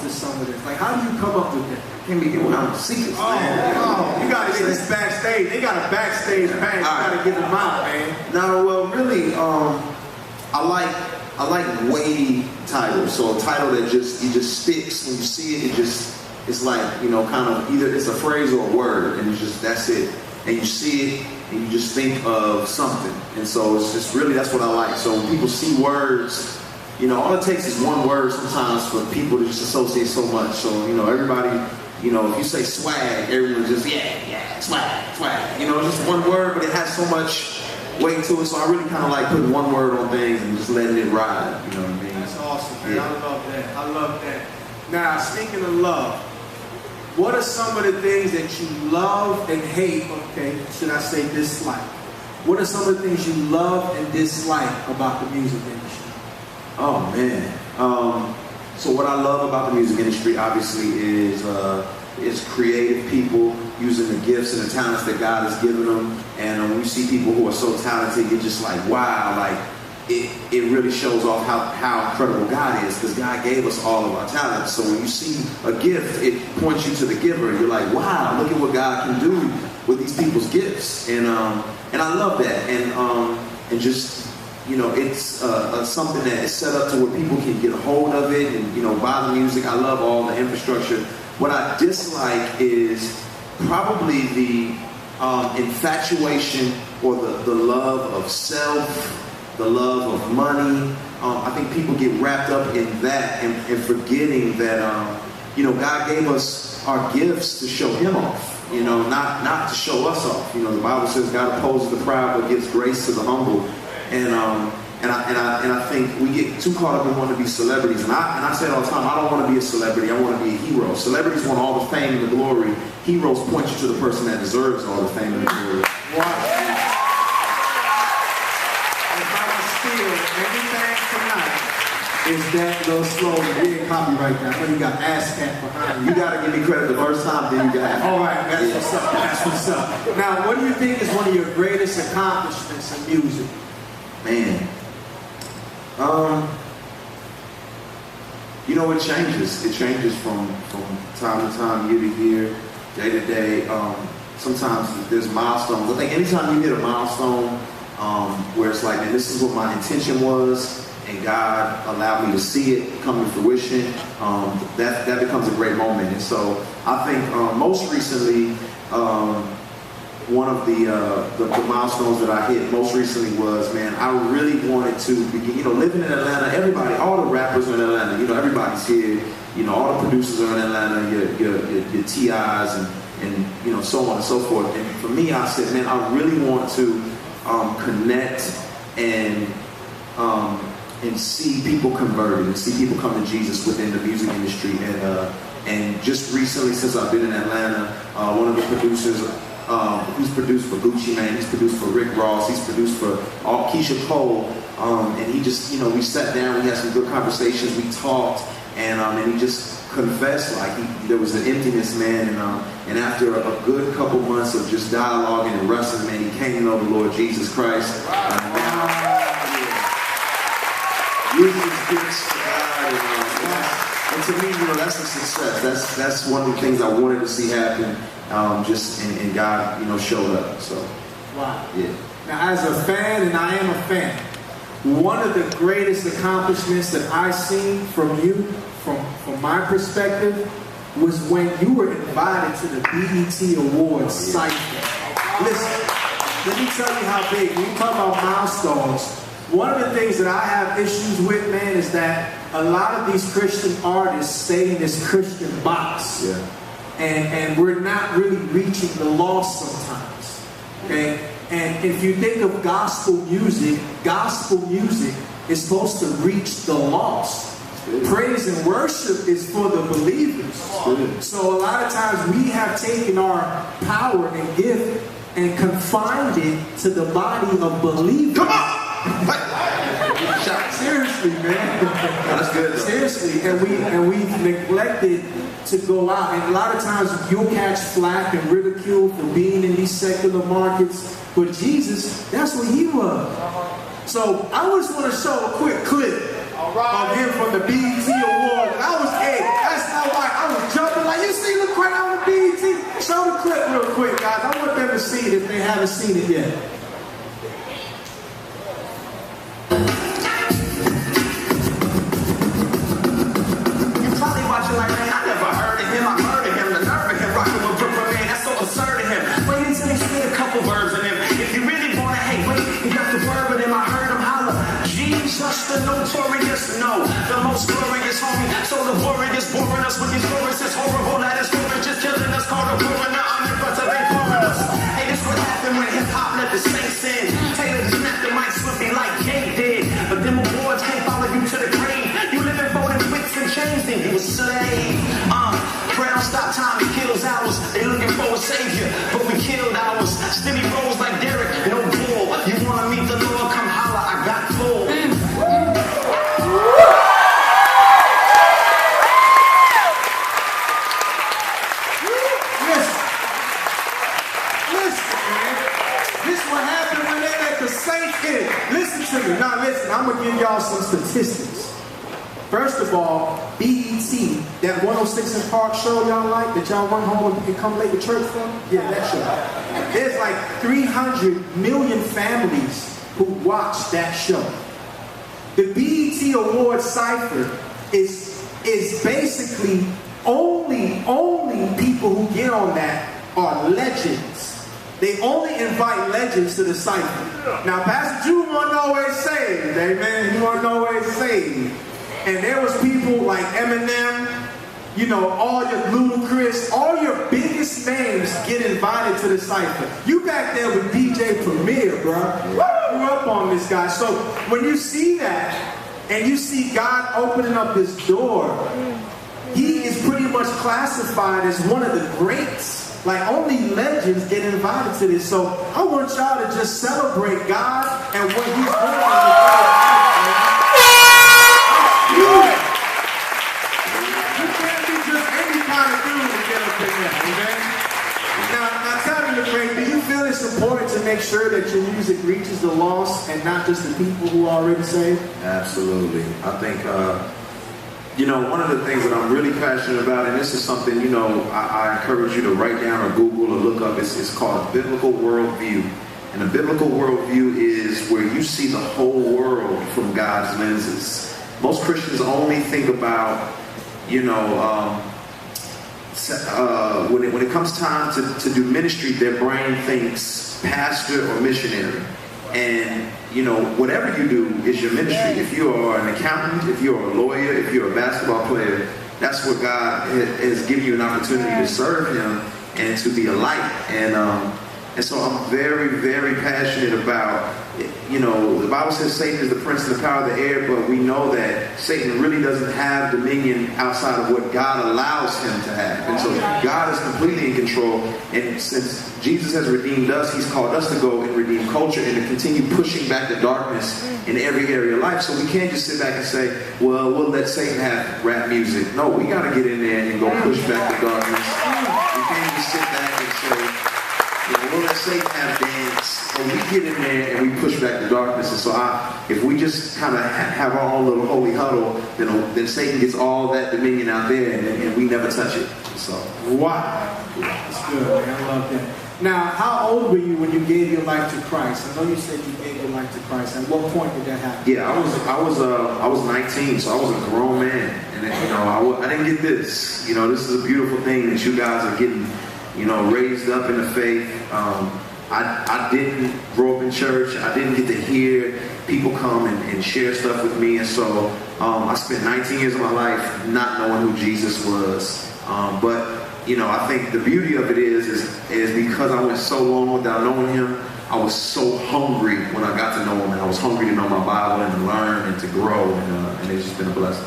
to some of this? Like, how do you come up with that? Can't be giving out secrets, man. Oh, you gotta get this backstage. They got a backstage pass. You gotta get them out, man. No, well, really, I like weighty titles. So a title that it just sticks when you see it. It's like, you know, kind of either it's a phrase or a word, and that's it. And you see it, and you just think of something. And so it's just really, that's what I like. So when people see words, you know, all it takes is one word sometimes for people to just associate so much. So, you know, everybody, you know, if you say swag, everyone just, yeah, swag. You know, it's just one word, but it has so much weight to it. So I really kind of like putting one word on things and just letting it ride. You know what I mean? That's awesome, man. Yeah. I love that. Now, speaking of love, what are some of the things that you love and hate, okay, should I say dislike? What are some of the things you love and dislike about the music industry? Oh, man. So what I love about the music industry, obviously, is creative people using the gifts and the talents that God has given them. And when you see people who are so talented, you're just like, wow, like, it really shows off how incredible God is, because God gave us all of our talents. So when you see a gift, it points you to the giver. You're like, wow, look at what God can do with these people's gifts. And I love that. And just, you know, it's something that is set up to where people can get a hold of it and, you know, buy the music. I love all the infrastructure. What I dislike is probably the infatuation or the love of self, the love of money. I think people get wrapped up in that and forgetting that, you know, God gave us our gifts to show Him off, you know, not to show us off. You know, the Bible says God opposes the proud but gives grace to the humble. And I think we get too caught up in wanting to be celebrities. And I say it all the time, I don't want to be a celebrity, I want to be a hero. Celebrities want all the fame and the glory. Heroes point you to the person that deserves all the fame and the glory. Wow. Everything tonight is that little slogan. We didn't copyright that. I know you got ASCAP behind you. You got to give me credit the first time, then you got it. All right, that's what's up. That's what's up. Now, what do you think is one of your greatest accomplishments in music? Man, you know, it changes. It changes from time to time, year to year, day to day. Sometimes there's milestones. I think anytime you hit a milestone, where it's like, man, this is what my intention was, and God allowed me to see it come to fruition, that becomes a great moment. And so I think most recently, one of the milestones that I hit most recently was, man, I really wanted to begin, you know, living in Atlanta, everybody, all the rappers are in Atlanta, you know, everybody's here, you know, all the producers are in Atlanta, your T.I.s and you know, so on and so forth. And for me, I said, man, I really want to connect and see people converted and see people come to Jesus within the music industry. And just recently, since I've been in Atlanta, one of the producers, who's produced for Gucci Mane, he's produced for Rick Ross, he's produced for Keisha Cole, and he just, you know, we sat down, we had some good conversations, we talked, and he just confessed like there was an emptiness, man, and after a good couple months of just dialoguing and wrestling, man, he came to know the Lord Jesus Christ. Using his gifts for God, and to me, you know, that's a success. That's one of the things I wanted to see happen. And God, you know, showed up. So, wow. Yeah. Now, as a fan, and I am a fan, one of the greatest accomplishments that I've seen from you, from my perspective, was when you were invited to the BET Awards cypher. Listen, let me tell you how big. When you talk about milestones, one of the things that I have issues with, man, is that a lot of these Christian artists stay in this Christian box. Yeah. And we're not really reaching the lost sometimes. Okay? And if you think of gospel music is supposed to reach the lost. Praise and worship is for the believers. So a lot of times we have taken our power and gift and confined it to the body of believers. Come on! Seriously, man. That's good, though. Seriously, and we've neglected to go out. And a lot of times you'll catch flack and ridicule for being in these secular markets. But Jesus, that's what he was. So I just want to show a quick clip of him from the BET Awards. That's haven't seen it yet. You probably watching like, man, I never heard of him. I heard of him. The nerve of him rocking with Brooklyn, man, that's so absurd of him. Wait until they see a couple verbs in him. If you really want to hate, wait, he got the verb in him. I heard him holler. Jesus, the notorious, no, the most glorious homie. So the warriors boring us with these choruses. Horrible, that is horrible, just killing us. Called a ruiner, unimpressive, ain't boring us. Hey, this what happened when hip-hop let the saints in. Taylor just snapped the mic swiftly like Jay did. But them awards can't follow you to the grave. You live in voting whips and chains, then you a slave. Crown stop time, it kills hours. They looking for a savior, but we killed ours. Stimmy rolls like Derek, no bull. You wanna meet the Lord, come holla, I got full. Listen to me. Now listen, I'm going to give y'all some statistics. First of all, BET, that 106 in Park show y'all like, that y'all run home and come late to church from? Yeah, that show. There's like 300 million families who watch that show. The BET Awards Cypher is basically only people who get on that are legends. They only invite legends to the cypher. Now, Pastor Drew wasn't always saved, amen? He wasn't always saved. And there was people like Eminem, you know, all your Ludacris, all your biggest names get invited to the cypher. You back there with DJ Premier, bro. Grew up on this guy. So when you see that, and you see God opening up his door, he is pretty much classified as one of the greats. Like, only legends get invited to this. So I want y'all to just celebrate God and what he's doing in the life. You can't be just any kind of dude to get up in there, amen? Now tell me, Craig, do you feel it's important to make sure that your music reaches the lost and not just the people who are already saved? Absolutely. I think, you know, one of the things that I'm really passionate about, and this is something, you know, I encourage you to write down or Google or look up, it's called a biblical worldview. And a biblical worldview is where you see the whole world from God's lenses. Most Christians only think about, you know, when it comes time to do ministry, their brain thinks pastor or missionary. And, you know, whatever you do is your ministry. If you are an accountant, if you're a lawyer, if you're a basketball player, that's what God has given you an opportunity to serve him and to be a light. And so I'm very, very passionate about, you know, the Bible says Satan is the prince of the power of the air, but we know that Satan really doesn't have dominion outside of what God allows him to have. And so God is completely in control. And since Jesus has redeemed us, he's called us to go and redeem culture and to continue pushing back the darkness in every area of life. So we can't just sit back and say, well, we'll let Satan have rap music. No, we got to get in there and go push back the darkness. We can't just sit back and say, we'll let Satan have dance, and we get in there and we push back the darkness. And so if we just kind of have our own little holy huddle, then Satan gets all that dominion out there, and we never touch it. So, wow. That's good, man. I love that. Now, how old were you when you gave your life to Christ? I know you said you gave your life to Christ. At what point did that happen? Yeah, I was 19, so I was a grown man, and you know, I didn't get this. You know, this is a beautiful thing that you guys are getting, you know, raised up in the faith. I didn't grow up in church. I didn't get to hear people come and share stuff with me. And so I spent 19 years of my life not knowing who Jesus was. But, you know, I think the beauty of it is because I went so long without knowing him, I was so hungry when I got to know him. And I was hungry to know my Bible and to learn and to grow. And it's just been a blessing.